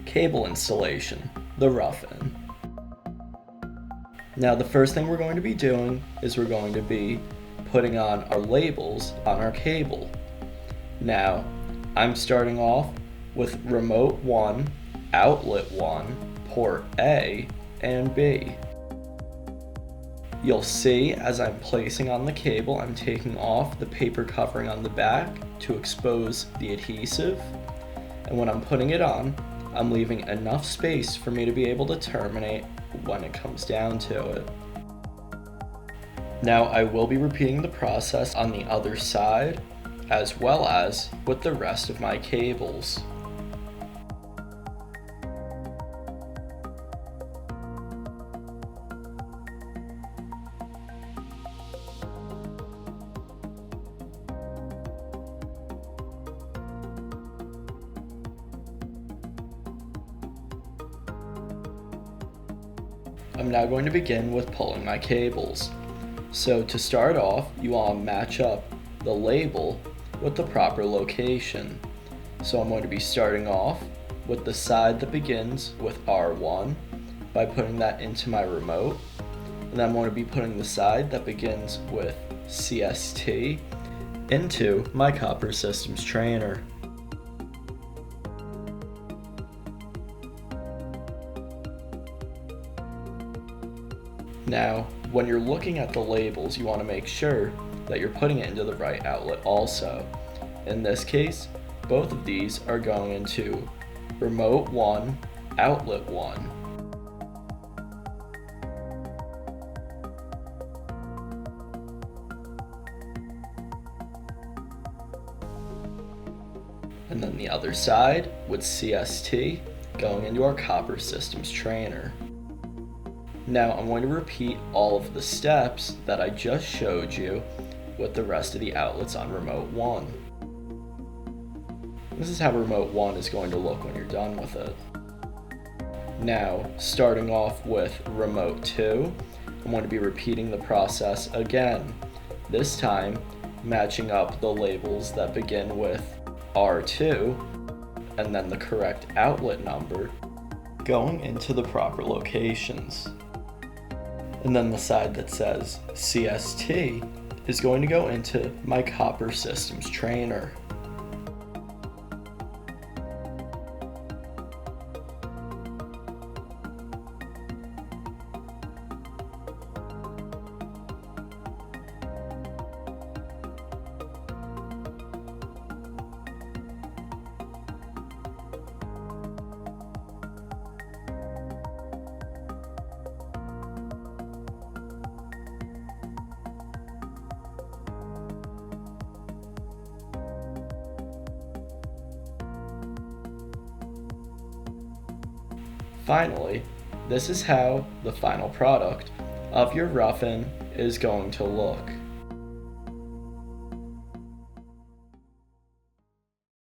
cable installation, the rough-in. Now the first thing we're going to be doing is we're going to be putting on our labels on our cable. Now, I'm starting off with remote 1, outlet 1, port A and B. You'll see as I'm placing on the cable, I'm taking off the paper covering on the back to expose the adhesive. And when I'm putting it on, I'm leaving enough space for me to be able to terminate when it comes down to it. Now I will be repeating the process on the other side, as well as with the rest of my cables. I'm now going to begin with pulling my cables. So to start off, you want to match up the label with the proper location. So I'm going to be starting off with the side that begins with R1 by putting that into my remote. And then I'm going to be putting the side that begins with CST into my Copper Systems trainer. Now, when you're looking at the labels, you want to make sure that you're putting it into the right outlet also. In this case, both of these are going into remote 1, outlet 1. And then the other side with CST going into our Copper Systems trainer. Now I'm going to repeat all of the steps that I just showed you with the rest of the outlets on remote 1. This is how remote 1 is going to look when you're done with it. Now, starting off with remote 2, I'm going to be repeating the process again. This time, matching up the labels that begin with R2 and then the correct outlet number going into the proper locations. And then the side that says CST is going to go into my Copper Systems trainer. Finally, this is how the final product of your rough-in is going to look.